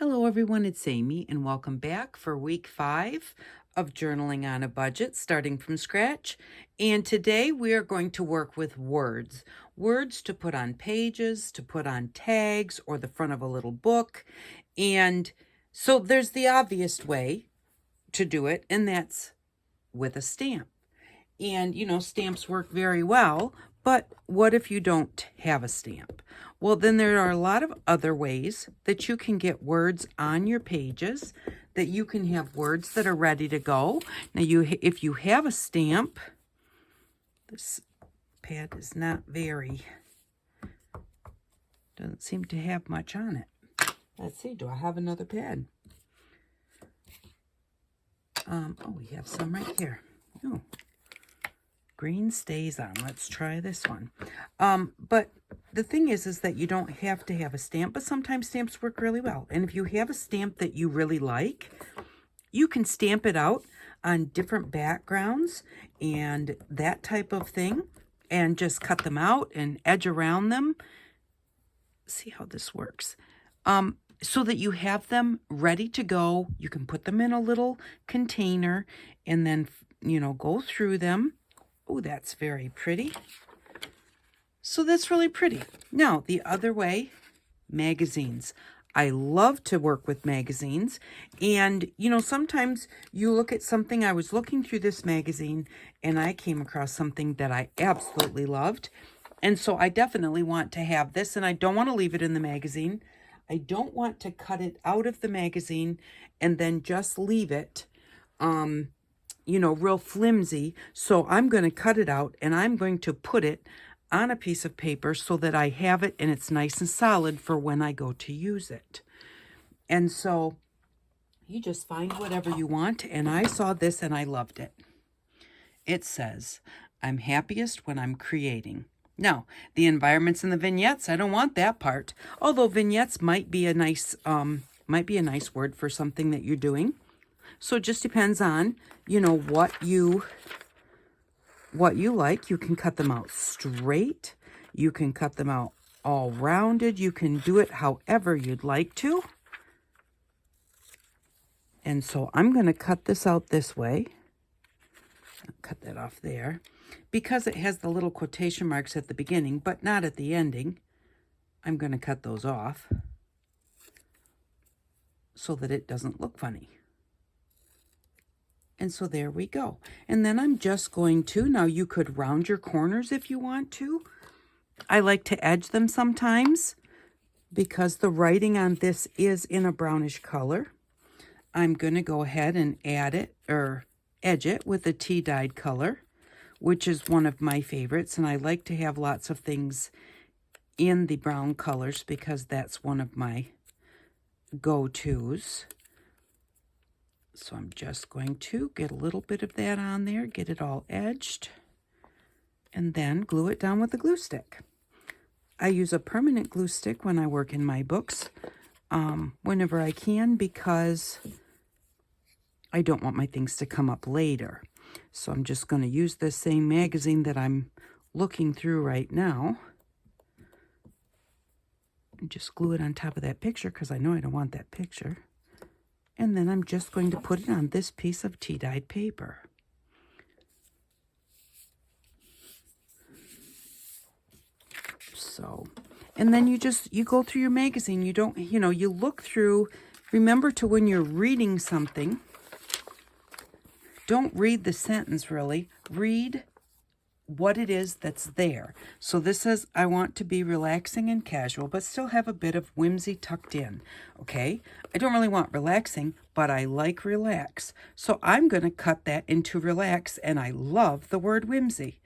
Hello everyone, it's Amy and welcome back for week 5 of Journaling on a Budget, starting from scratch. And today we are going to work with words. Words to put on pages, to put on tags or the front of a little book. And so there's the obvious way to do it, and that's with a stamp. And, stamps work very well, but what if you don't have a stamp? Well, then there are a lot of other ways that you can get words on your pages, that you can have words that are ready to go. Now, if you have a stamp, this pad is not doesn't seem to have much on it. Let's see, do I have another pad? We have some right here. Oh. Green stays on. Let's try this one. But the thing is that you don't have to have a stamp, but sometimes stamps work really well. And if you have a stamp that you really like, you can stamp it out on different backgrounds and that type of thing, and just cut them out and edge around them. See how this works. So that you have them ready to go. You can put them in a little container and then, go through them. Oh, that's very pretty. So that's really pretty. Now, the other way, magazines. I love to work with magazines. And, sometimes you look at something. I was looking through this magazine and I came across something that I absolutely loved. And so I definitely want to have this, and I don't want to leave it in the magazine. I don't want to cut it out of the magazine and then just leave it real flimsy. So I'm going to cut it out and I'm going to put it on a piece of paper so that I have it and it's nice and solid for when I go to use it. And so you just find whatever you want. And I saw this and I loved it. It says, "I'm happiest when I'm creating." Now, the environments and the vignettes, I don't want that part. Although vignettes might be a nice word for something that you're doing. So it just depends on, what you like. You can cut them out straight. You can cut them out all rounded. You can do it however you'd like to. And so I'm going to cut this out this way. I'll cut that off there. Because it has the little quotation marks at the beginning, but not at the ending, I'm going to cut those off so that it doesn't look funny. And so there we go. And then I'm just going to, now you could round your corners if you want to. I like to edge them sometimes because the writing on this is in a brownish color. I'm going to go ahead and add it or edge it with a tea dyed color, which is one of my favorites. And I like to have lots of things in the brown colors because that's one of my go-tos. So I'm just going to get a little bit of that on there, get it all edged, and then glue it down with a glue stick. I use a permanent glue stick when I work in my books, whenever I can, because I don't want my things to come up later. So I'm just going to use this same magazine that I'm looking through right now and just glue it on top of that picture because I know I don't want that picture. And then I'm just going to put it on this piece of tea-dyed paper. So, and then you go through your magazine. You don't, you look through. Remember to, when you're reading something, don't read the sentence really. Read what it is that's there. So this says, "I want to be relaxing and casual, but still have a bit of whimsy tucked in." Okay, I don't really want relaxing, but I like relax. So I'm going to cut that into relax, and I love the word whimsy.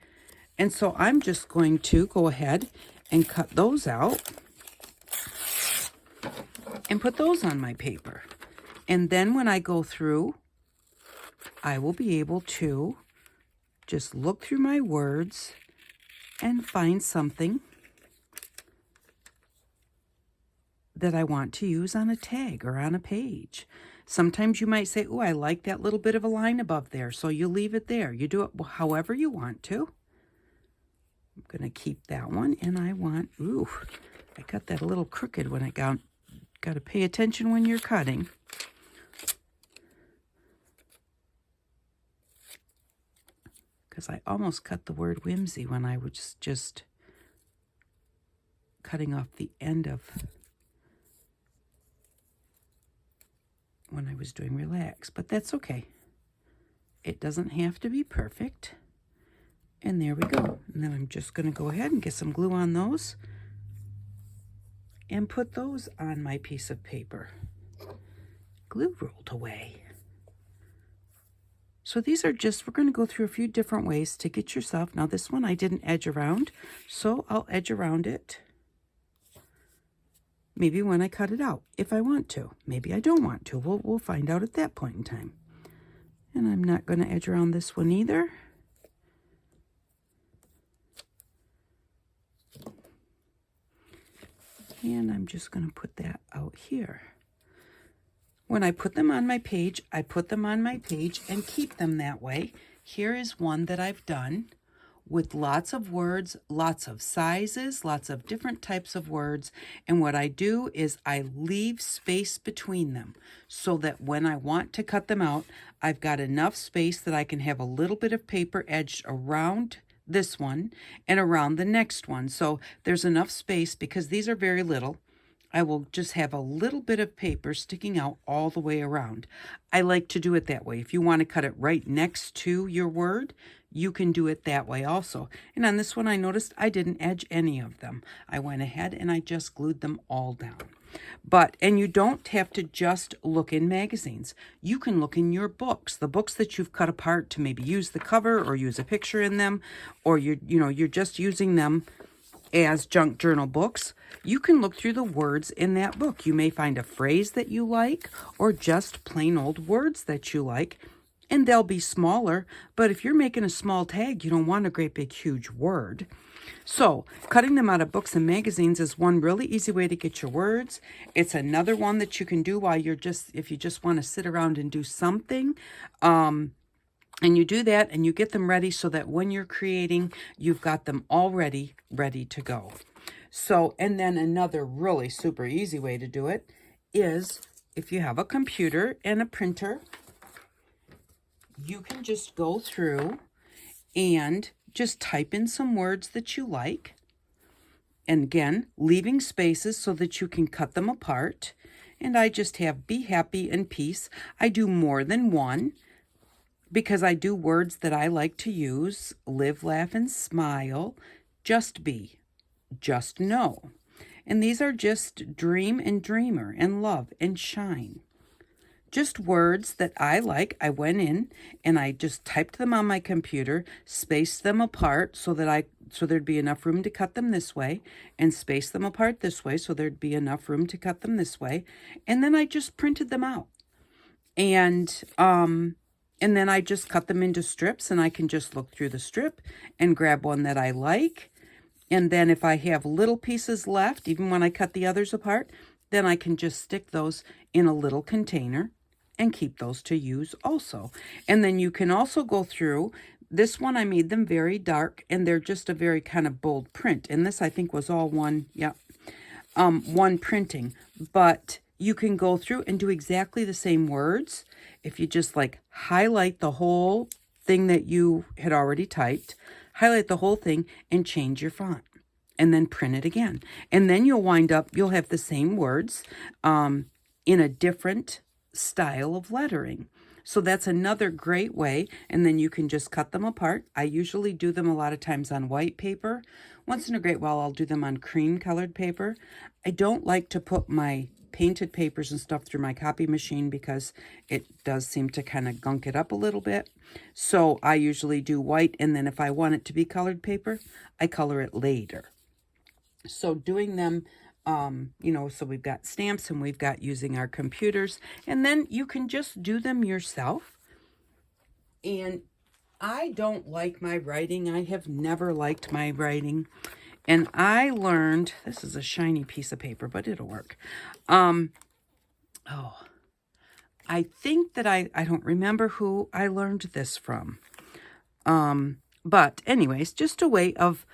And so I'm just going to go ahead and cut those out and put those on my paper. And then when I go through, I will be able to just look through my words and find something that I want to use on a tag or on a page. Sometimes you might say, "Oh, I like that little bit of a line above there." So you leave it there. You do it however you want to. I'm going to keep that one. And I want, I cut that a little crooked when it got got to pay attention when you're cutting. Because I almost cut the word whimsy when I was just cutting off the end of when I was doing relax, but that's okay. It doesn't have to be perfect. And there we go. And then I'm just going to go ahead and get some glue on those and put those on my piece of paper. Glue rolled away. So these are just, we're going to go through a few different ways to get yourself. Now this one I didn't edge around, so I'll edge around it. Maybe when I cut it out, if I want to. Maybe I don't want to. We'll find out at that point in time. And I'm not going to edge around this one either. And I'm just going to put that out here. When I put them on my page, I put them on my page and keep them that way. Here is one that I've done with lots of words, lots of sizes, lots of different types of words. And what I do is I leave space between them so that when I want to cut them out, I've got enough space that I can have a little bit of paper edged around this one and around the next one. So there's enough space because these are very little. I will just have a little bit of paper sticking out all the way around. I like to do it that way. If you want to cut it right next to your word, you can do it that way also. And on this one, I noticed I didn't edge any of them. I went ahead and I just glued them all down. And you don't have to just look in magazines. You can look in your books, the books that you've cut apart to maybe use the cover or use a picture in them, or you're just using them as junk journal books. You can look through the words in that book. You may find a phrase that you like or just plain old words that you like, and they'll be smaller. But if you're making a small tag, you don't want a great big huge word. So cutting them out of books and magazines is one really easy way to get your words. It's another one that you can do while if you just want to sit around and do something. And you do that and you get them ready so that when you're creating, you've got them already ready to go. So, and then another really super easy way to do it is if you have a computer and a printer, you can just go through and just type in some words that you like. And again, leaving spaces so that you can cut them apart. And I just have be happy and peace. I do more than one, because I do words that I like to use: live, laugh, and smile, just be, just know. And these are just dream and dreamer and love and shine. Just words that I like. I went in and I just typed them on my computer, spaced them apart so there'd be enough room to cut them this way, and spaced them apart this way so there'd be enough room to cut them this way. And then I just printed them out. And then I just cut them into strips, and I can just look through the strip and grab one that I like. And then if I have little pieces left, even when I cut the others apart, then I can just stick those in a little container and keep those to use also. And then you can also go through, this one I made them very dark, and they're just a very kind of bold print. And this I think was all one printing. But you can go through and do exactly the same words. If you just like highlight the whole thing that you had already typed, highlight the whole thing and change your font, and then print it again. And then you'll have the same words in a different style of lettering. So that's another great way. And then you can just cut them apart. I usually do them a lot of times on white paper. Once in a great while, I'll do them on cream colored paper. I don't like to put my painted papers and stuff through my copy machine because it does seem to kind of gunk it up a little bit. So I usually do white, and then if I want it to be colored paper, I color it later. So doing them, so we've got stamps and we've got using our computers, and then you can just do them yourself. And I don't like my writing. I have never liked my writing. And I learned, this is a shiny piece of paper, but it'll work. I think that I don't remember who I learned this from. But anyways, just a way of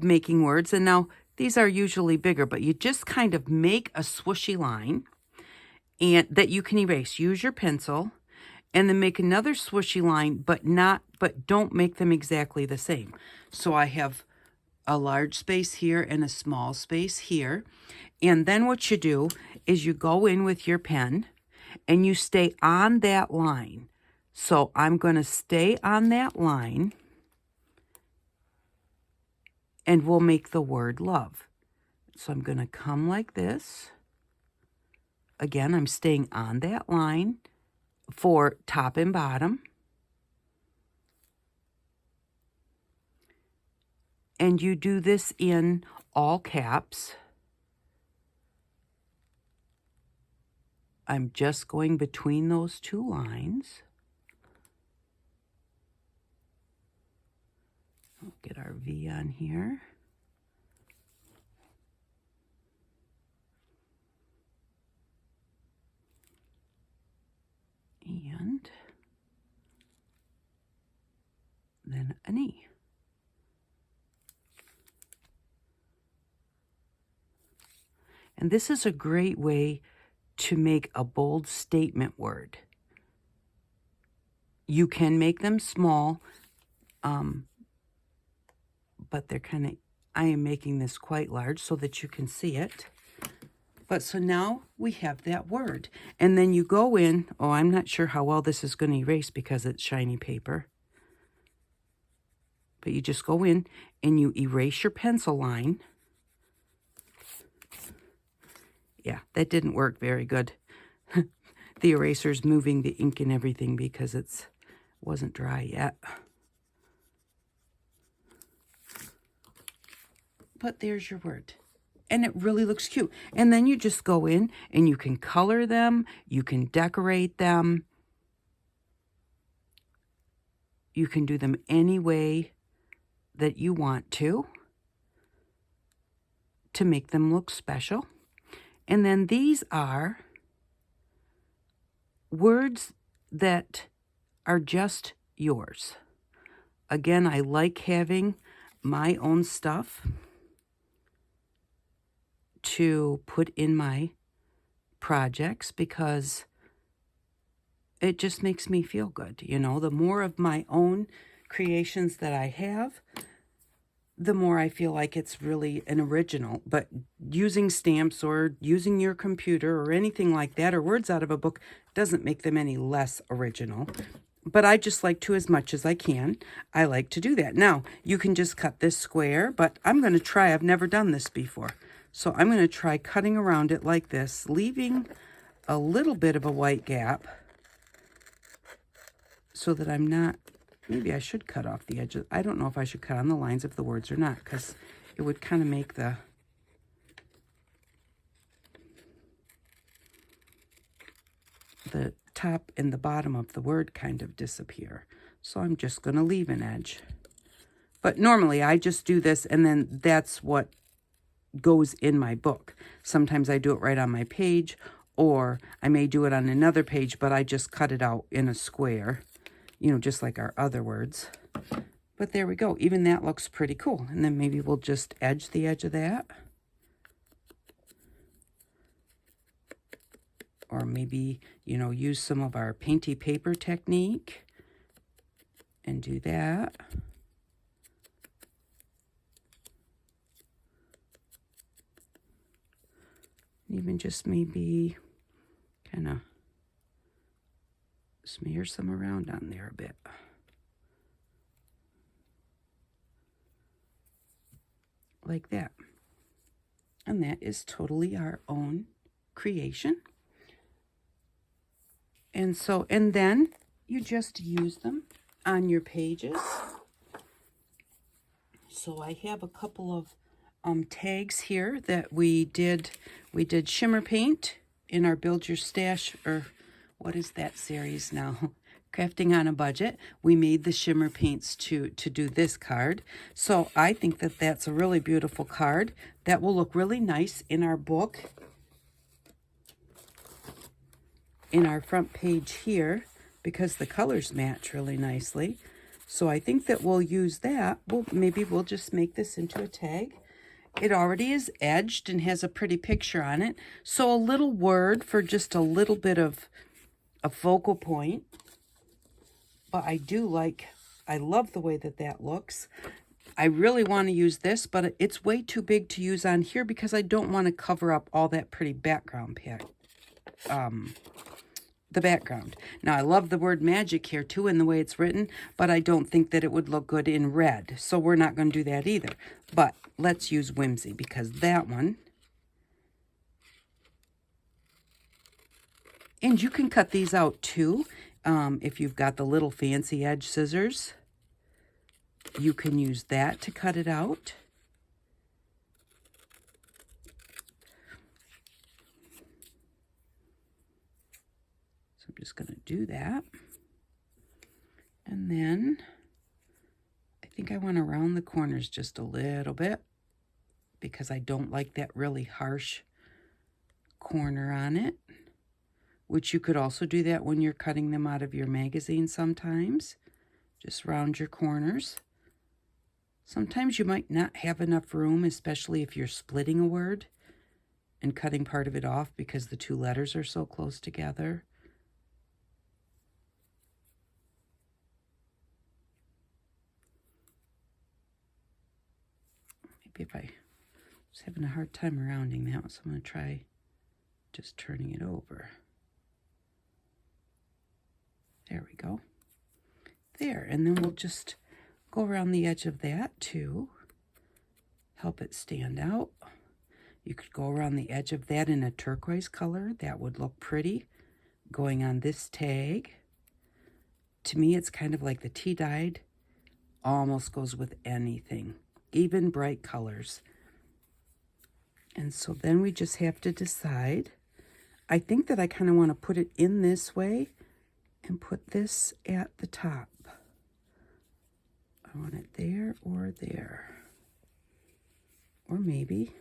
making words. And now these are usually bigger, but you just kind of make a swooshy line. and that you can erase. Use your pencil and then make another swooshy line, but don't make them exactly the same. So I have a large space here and a small space here. And then what you do is you go in with your pen and you stay on that line. So I'm going to stay on that line and we'll make the word love. So I'm going to come like this. Again, I'm staying on that line for top and bottom. And you do this in all caps. I'm just going between those two lines. We'll get our V on here. And then an E. And this is a great way to make a bold statement word. You can make them small, but they're kind of, I am making this quite large so that you can see it. But so now we have that word. And then you go in, oh, I'm not sure how well this is going to erase because it's shiny paper. But you just go in and you erase your pencil line. Yeah, that didn't work very good. The eraser's moving the ink and everything because it wasn't dry yet. But there's your word. And it really looks cute. And then you just go in and you can color them. You can decorate them. You can do them any way that you want to make them look special. And then these are words that are just yours. Again, I like having my own stuff to put in my projects because it just makes me feel good. You know, the more of my own creations that I have, the more I feel like it's really an original. But using stamps or using your computer or anything like that or words out of a book doesn't make them any less original. But I just like to, as much as I can, I like to do that. Now, you can just cut this square, but I'm going to try. I've never done this before. So I'm going to try cutting around it like this, leaving a little bit of a white gap so that I'm not, maybe I should cut off the edges. I don't know if I should cut on the lines of the words or not, because it would kind of make the top and the bottom of the word kind of disappear. So I'm just going to leave an edge. But normally I just do this and then that's what goes in my book. Sometimes I do it right on my page, or I may do it on another page, but I just cut it out in a square, you know, just like our other words. But there we go. Even that looks pretty cool. And then maybe we'll just edge the edge of that. Or maybe, you know, use some of our painty paper technique and do that. Even just maybe kind of smear some around on there a bit. Like that. And that is totally our own creation. And so, and then you just use them on your pages. So I have a couple of tags here that we did shimmer paint in our Build Your Stash, or what is that series now? Crafting on a Budget. We made the shimmer paints to do this card. So I think that that's a really beautiful card that will look really nice in our book. In our front page here, because the colors match really nicely. So I think that we'll use that. Maybe we'll just make this into a tag. it already is edged and has a pretty picture on it. So a little word for just a little bit of a focal point. But I love the way that that looks. I really want to use this, but it's way too big to use on here because I don't want to cover up all that pretty background the background. Now, I love the word magic here too in the way it's written, but I don't think that it would look good in red. So we're not going to do that either. But let's use whimsy because that one. And you can cut these out too. If you've got the little fancy edge scissors, you can use that to cut it out. So I'm just going to do that. And then I think I want to round the corners just a little bit because I don't like that really harsh corner on it, which you could also do that when you're cutting them out of your magazine sometimes. Just round your corners. Sometimes you might not have enough room, especially if you're splitting a word and cutting part of it off because the two letters are so close together. Maybe if I was having a hard time rounding that, so I'm going to try just turning it over. There we go. There, and then we'll just go around the edge of that to help it stand out. You could go around the edge of that in a turquoise color. That would look pretty going on this tag. To me, it's kind of like the tea dyed. Almost goes with anything, even bright colors. And so then we just have to decide. I think that I kind of want to put it in this way and put this at the top. I want it there or there. Or maybe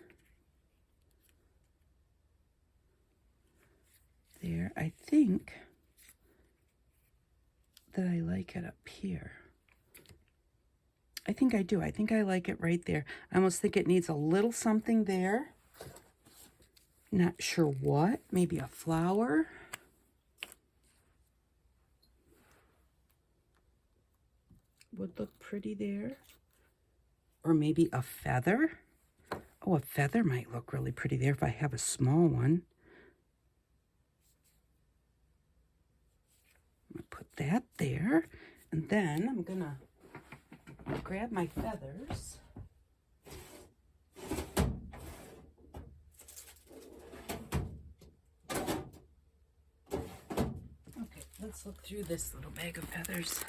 there. I think that I like it up here. I think I do. I think I like it right there. I almost think it needs a little something there. Not sure what. Maybe a flower. Would look pretty there. Or maybe a feather. Oh, a feather might look really pretty there if I have a small one. I'm going to put that there. And then I'm going to grab my feathers. Okay, let's look through this little bag of feathers.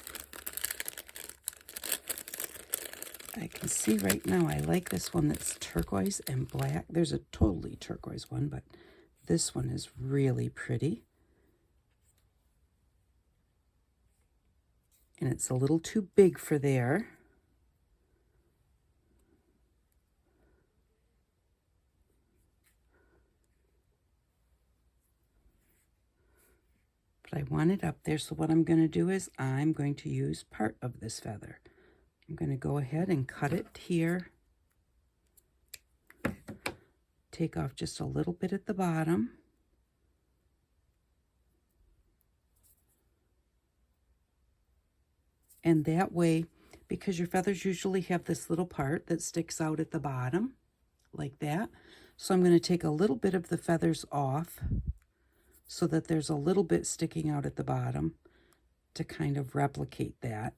I can see right now I like this one that's turquoise and black. There's a totally turquoise one, but this one is really pretty. And it's a little too big for there. But I want it up there, so what I'm going to do is I'm going to use part of this feather. I'm going to go ahead and cut it here. Take off just a little bit at the bottom. And that way, because your feathers usually have this little part that sticks out at the bottom, like that. So I'm going to take a little bit of the feathers off so that there's a little bit sticking out at the bottom to kind of replicate that.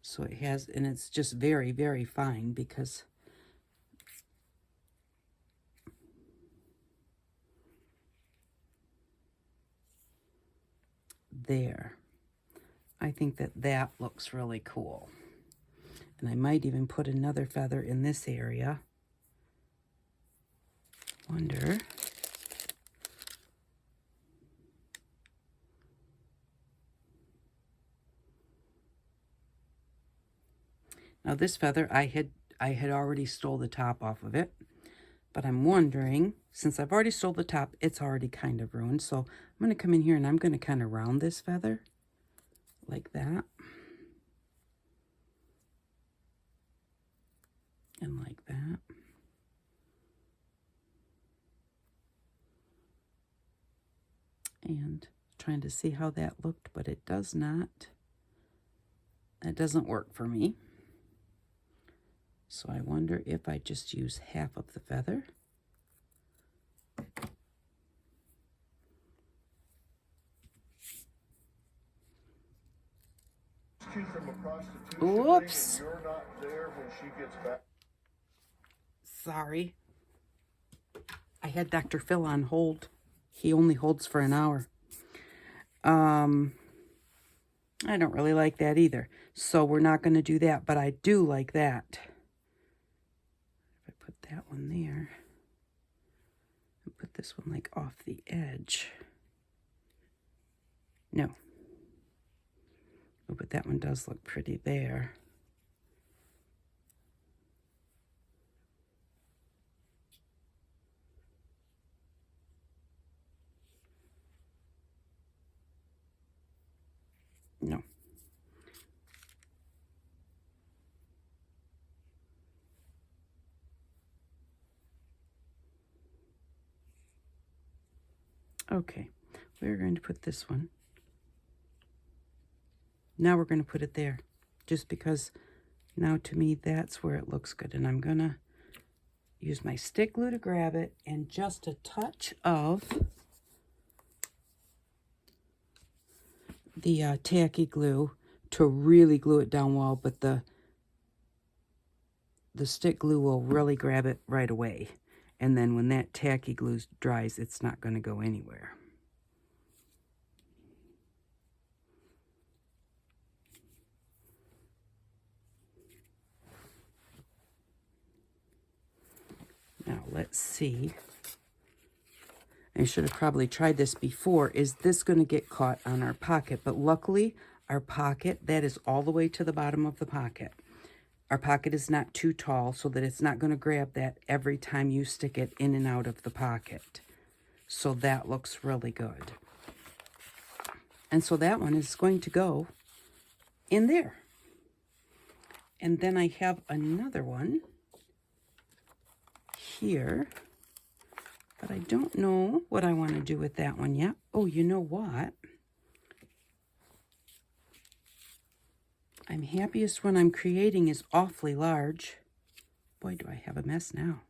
So it has, and it's just very, very fine because there. I think that that looks really cool. And I might even put another feather in this area. Wonder. Now this feather, I had already stole the top off of it, but I'm wondering, since I've already stole the top, it's already kind of ruined. So I'm going to come in here and I'm going to kind of round this feather like that. And like that. And trying to see how that looked, but it does not. That doesn't work for me. So I wonder if I just use half of the feather. From a prostitution Whoops. ring and you're not there when she gets back. Sorry. I had Dr. Phil on hold. He only holds for an hour. I don't really like that either. So we're not going to do that, but I do like that. If I put that one there, and put this one like off the edge. No. Oh, but that one does look pretty there. No. Okay, we're going to put this one. Now we're going to put it there, just because now to me that's where it looks good. And I'm going to use my stick glue to grab it and just a touch of the tacky glue to really glue it down well, but the stick glue will really grab it right away. And then when that tacky glue dries, it's not going to go anywhere. Now let's see. I should have probably tried this before. Is this going to get caught on our pocket? But luckily, our pocket, that is all the way to the bottom of the pocket. Our pocket is not too tall so that it's not going to grab that every time you stick it in and out of the pocket. So that looks really good. And so that one is going to go in there. And then I have another one here, but I don't know what I want to do with that one yet. Oh, you know what? I'm happiest when I'm creating is awfully large. Boy, do I have a mess now.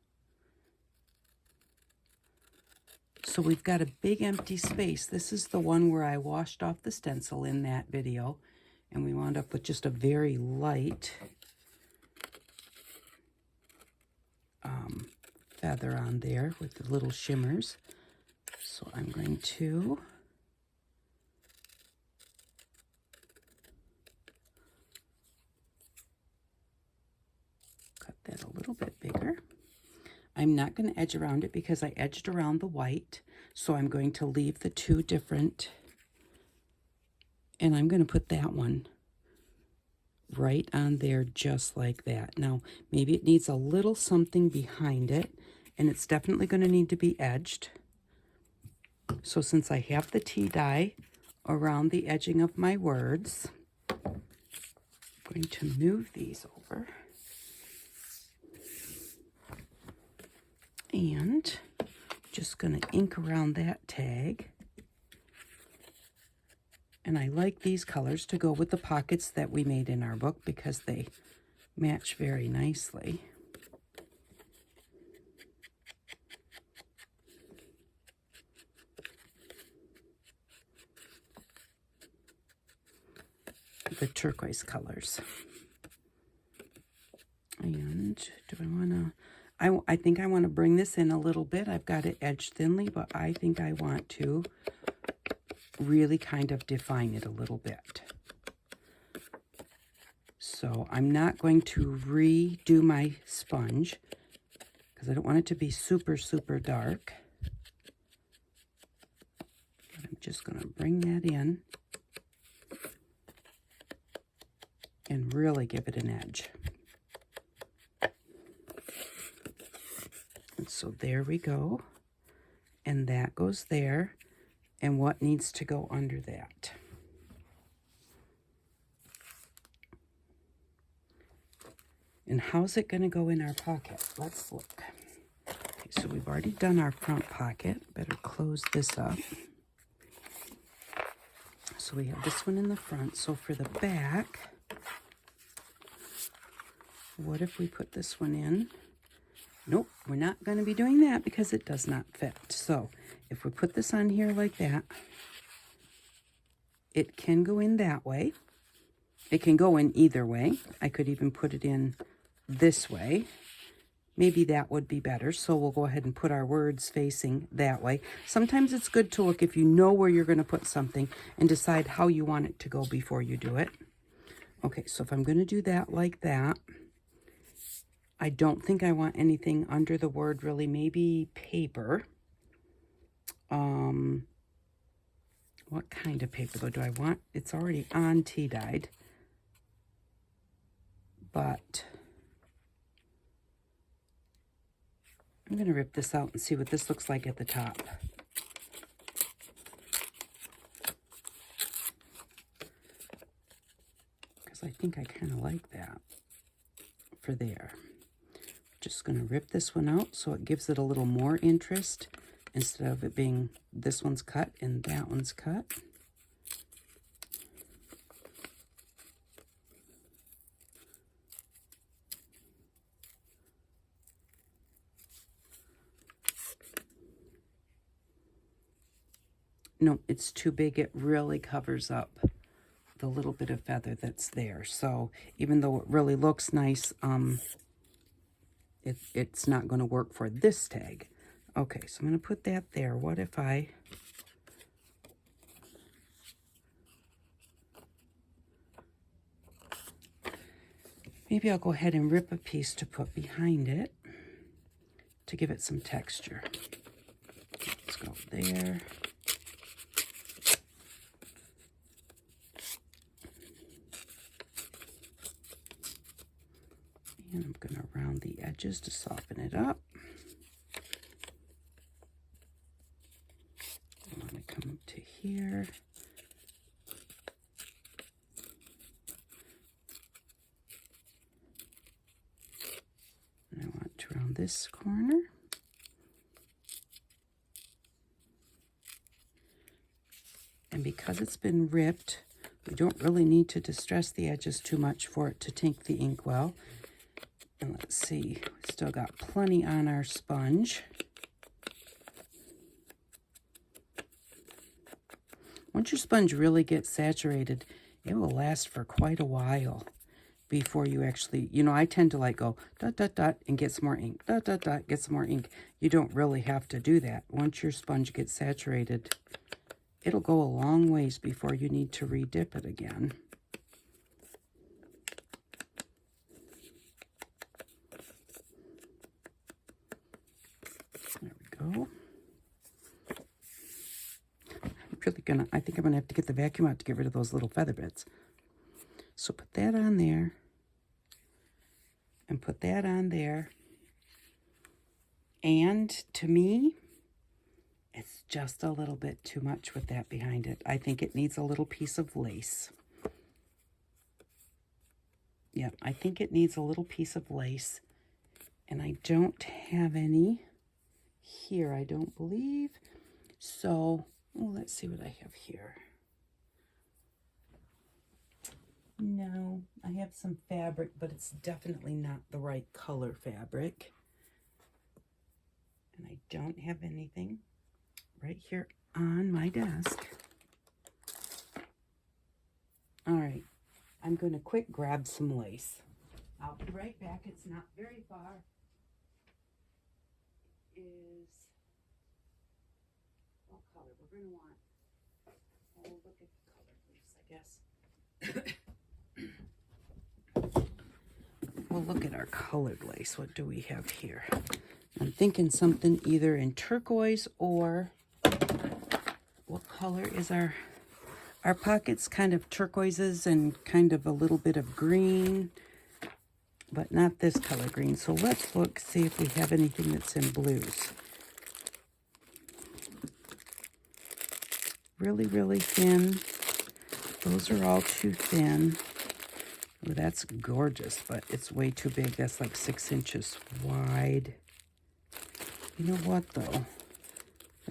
So we've got a big empty space. This is the one where I washed off the stencil in that video, and we wound up with just a very light feather on there with the little shimmers. So I'm going to cut that a little bit bigger. I'm not going to edge around it because I edged around the white, so I'm going to leave the two different, and I'm going to put that one right on there just like that. Now, maybe it needs a little something behind it, and it's definitely going to need to be edged. So since I have the tea dye around the edging of my words, I'm going to move these over. And just going to ink around that tag. And I like these colors to go with the pockets that we made in our book because they match very nicely. The turquoise colors. And do I want to... I think I want to bring this in a little bit. I've got it edged thinly, but I think I want to really kind of define it a little bit. So I'm not going to redo my sponge because I don't want it to be super, super dark. But I'm just going to bring that in and really give it an edge. And so there we go. And that goes there. And what needs to go under that? And how's it going to go in our pocket? Let's look. Okay, so we've already done our front pocket. Better close this up. So we have this one in the front. So for the back, what if we put this one in? Nope, we're not going to be doing that because it does not fit. So if we put this on here like that, it can go in that way. It can go in either way. I could even put it in this way. Maybe that would be better. So we'll go ahead and put our words facing that way. Sometimes it's good to look if you know where you're going to put something and decide how you want it to go before you do it. Okay, so if I'm going to do that like that, I don't think I want anything under the word really. Maybe paper. What kind of paper though do I want? It's already on tea dyed. But I'm going to rip this out and see what this looks like at the top. Because I think I kind of like that for there. Just going to rip this one out so it gives it a little more interest instead of it being this one's cut and that one's cut. No, it's too big. It really covers up the little bit of feather that's there. So even though it really looks nice, it's not going to work for this tag. Okay, so I'm going to put that there. What if I... Maybe I'll go ahead and rip a piece to put behind it to give it some texture. Let's go there. And I'm going to round the edges to soften it up. I want to come up to here. And I want to round this corner. And because it's been ripped, we don't really need to distress the edges too much for it to take the ink well. And let's see, we still got plenty on our sponge. Once your sponge really gets saturated, it will last for quite a while before you actually, you know, I tend to like go dot, dot, dot, and get some more ink, dot, dot, dot, get some more ink. You don't really have to do that. Once your sponge gets saturated, it'll go a long ways before you need to re-dip it again. There we go. I think I'm gonna have to get the vacuum out to get rid of those little feather bits. So put that on there, and put that on there. And to me, it's just a little bit too much with that behind it. I think it needs a little piece of lace. Yeah, I think it needs a little piece of lace. And I don't have any here, I don't believe. So, well, let's see what I have here. No, I have some fabric, but it's definitely not the right color fabric. And I don't have anything right here on my desk. All right, I'm going to quick grab some lace. I'll be right back. It's not very far. It is, what color we're going to want? Oh, look at the colored lace, I guess. We'll look at our colored lace. What do we have here? I'm thinking something either in turquoise or what color is our pockets? Kind of turquoises and kind of a little bit of green, but not this color green. So let's look, see if we have anything that's in blues. Really, really thin. Those are all too thin. Well, that's gorgeous, but it's way too big. That's like 6 inches wide. You know what, though?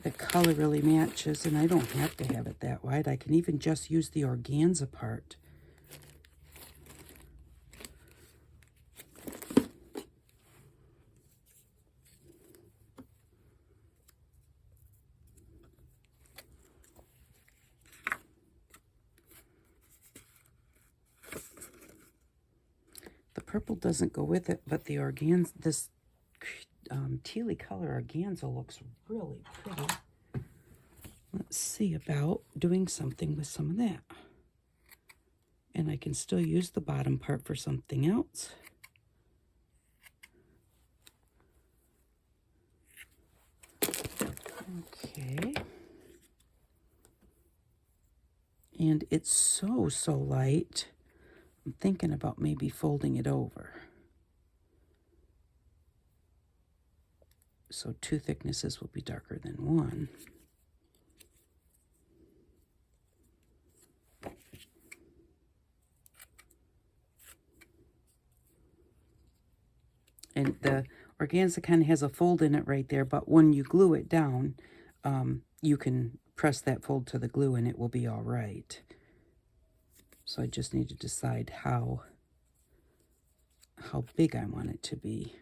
The color really matches, and I don't have to have it that wide. I can even just use the organza part. The purple doesn't go with it, but the organza, this tealy color organza looks really pretty. Let's see about doing something with some of that. And I can still use the bottom part for something else. Okay. And it's so light. I'm thinking about maybe folding it over. So 2 thicknesses will be darker than 1. And the organza kind of has a fold in it right there, but when you glue it down, you can press that fold to the glue and it will be all right. So I just need to decide how big I want it to be.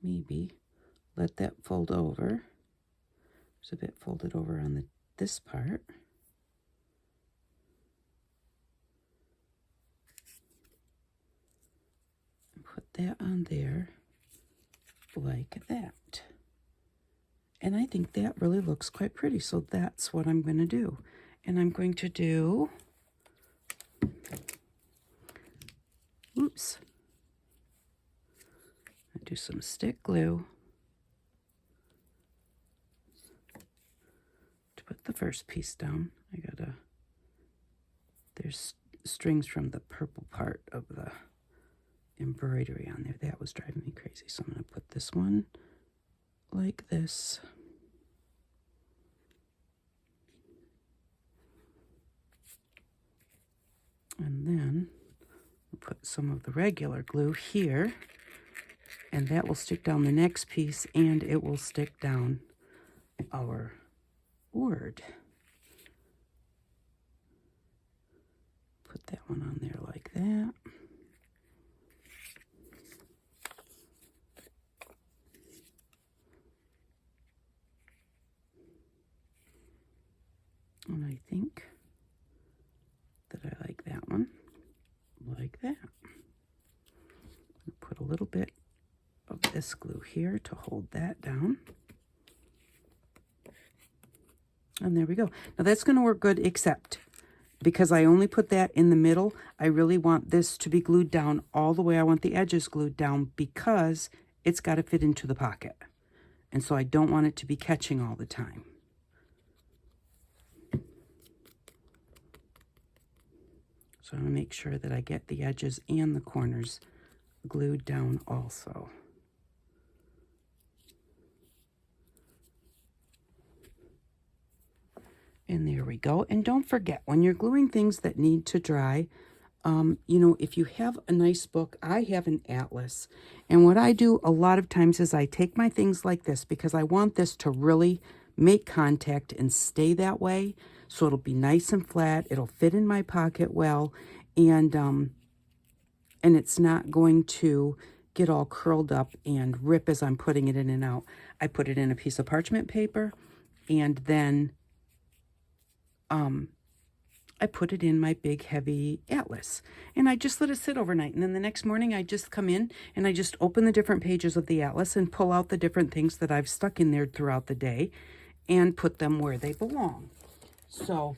Maybe let that fold over. There's a bit folded over on this part. And put that on there like that. And I think that really looks quite pretty. So that's what I'm going to do. And I'm going to do, oops. Do some stick glue to put the first piece down. There's strings from the purple part of the embroidery on there. That was driving me crazy. So I'm going to put this one like this. And then I'll put some of the regular glue here. And that will stick down the next piece, and it will stick down our word. Put that one on there like that. And I think that I like that one like that. Put a little bit of this glue here to hold that down. And there we go. Now that's going to work good, except because I only put that in the middle, I really want this to be glued down all the way. I want the edges glued down because it's got to fit into the pocket. And so I don't want it to be catching all the time. So I'm going to make sure that I get the edges and the corners glued down also. And there we go. And don't forget, when you're gluing things that need to dry, you know, if you have a nice book, I have an atlas. And what I do a lot of times is I take my things like this because I want this to really make contact and stay that way. So it'll be nice and flat. It'll fit in my pocket well. And it's not going to get all curled up and rip as I'm putting it in and out. I put it in a piece of parchment paper, and then I put it in my big heavy atlas, and I just let it sit overnight. And then the next morning I just come in and I just open the different pages of the atlas and pull out the different things that I've stuck in there throughout the day and put them where they belong. So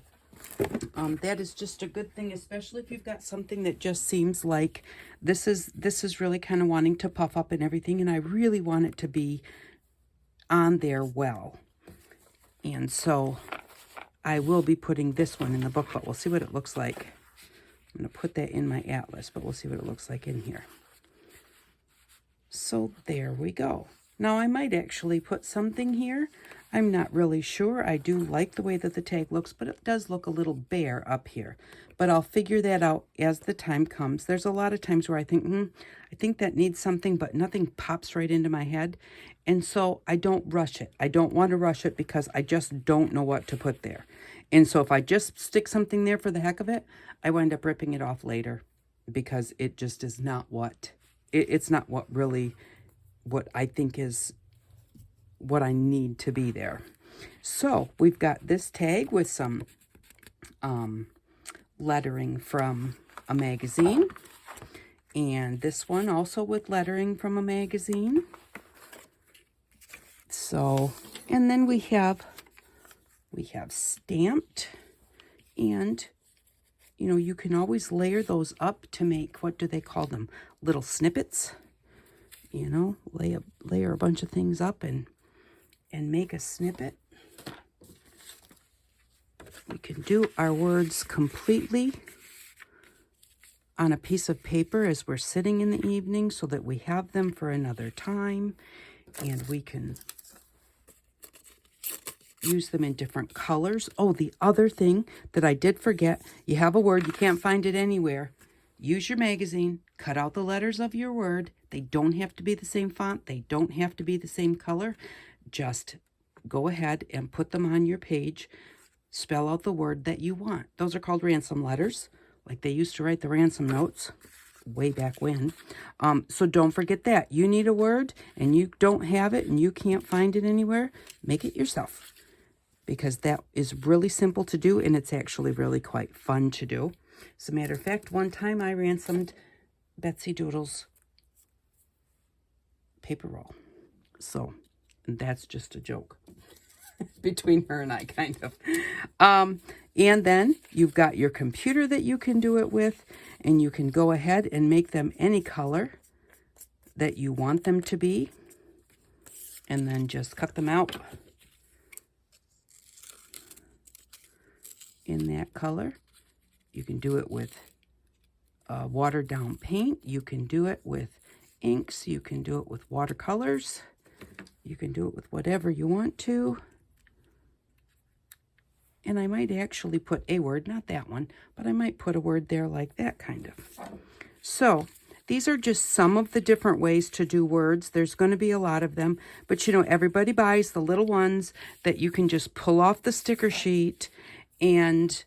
that is just a good thing, especially if you've got something that just seems like this is really kind of wanting to puff up and everything, and I really want it to be on there well. And so I will be putting this one in the book, but we'll see what it looks like. I'm going to put that in my atlas, but we'll see what it looks like in here. So there we go. Now I might actually put something here. I'm not really sure. I do like the way that the tag looks, but it does look a little bare up here. But I'll figure that out as the time comes. There's a lot of times where I think, I think that needs something, but nothing pops right into my head. And so I don't rush it. I don't want to rush it because I just don't know what to put there. And so if I just stick something there for the heck of it, I wind up ripping it off later because it just is not what, it's not what really, what I think is what I need to be there. So we've got this tag with some lettering from a magazine, and this one also with lettering from a magazine. So, and then we have stamped, and you know, you can always layer those up to make, what do they call them, little snippets. You know, layer a bunch of things up and make a snippet. We can do our words completely on a piece of paper as we're sitting in the evening so that we have them for another time, and we can use them in different colors. Oh, the other thing that I did forget, you have a word, you can't find it anywhere. Use your magazine, cut out the letters of your word. They don't have to be the same font. They don't have to be the same color. Just go ahead and put them on your page. Spell out the word that you want. Those are called ransom letters, like they used to write the ransom notes way back when. So don't forget that. You need a word and you don't have it and you can't find it anywhere, make it yourself, because that is really simple to do and it's actually really quite fun to do. As a matter of fact, one time I ransomed Betsy Doodle's paper roll. So that's just a joke between her and I, kind of. And then you've got your computer that you can do it with, and you can go ahead and make them any color that you want them to be, and then just cut them out in that color. You can do it with watered down paint. You can do it with inks. You can do it with watercolors. You can do it with whatever you want to. And I might actually put a word, not that one, but I might put a word there like that, kind of. So these are just some of the different ways to do words. There's going to be a lot of them, but you know, everybody buys the little ones that you can just pull off the sticker sheet and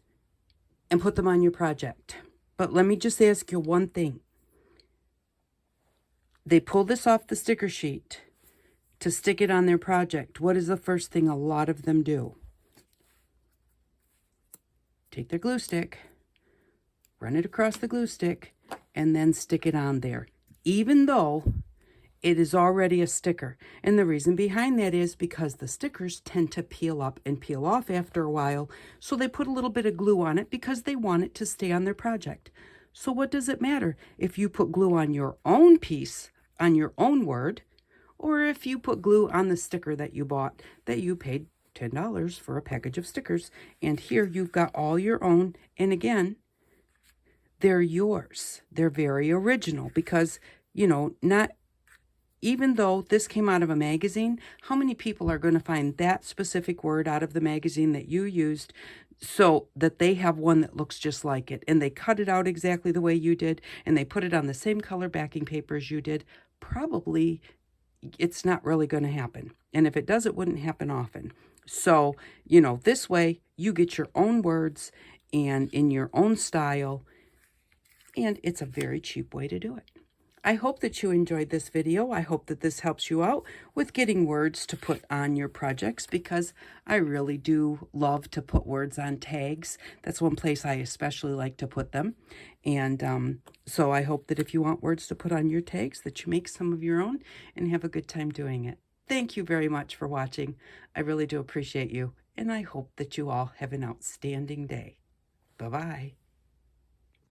put them on your project. But let me just ask you one thing. They pull this off the sticker sheet to stick it on their project. What is the first thing a lot of them do? Take their glue stick, run it across the glue stick, and then stick it on there, even though it is already a sticker. And the reason behind that is because the stickers tend to peel up and peel off after a while, so they put a little bit of glue on it because they want it to stay on their project. So what does it matter if you put glue on your own piece, on your own word, or if you put glue on the sticker that you bought, that you paid $10 for a package of stickers, and here you've got all your own, and again, they're yours. They're very original because, you know, not, even though this came out of a magazine, how many people are going to find that specific word out of the magazine that you used so that they have one that looks just like it, and they cut it out exactly the way you did, and they put it on the same color backing paper as you did? Probably it's not really going to happen. And if it does, it wouldn't happen often. So, you know, this way you get your own words and in your own style, and it's a very cheap way to do it. I hope that you enjoyed this video. I hope that this helps you out with getting words to put on your projects, because I really do love to put words on tags. That's one place I especially like to put them. And so I hope that if you want words to put on your tags, that you make some of your own and have a good time doing it. Thank you very much for watching. I really do appreciate you, and I hope that you all have an outstanding day. Bye-bye.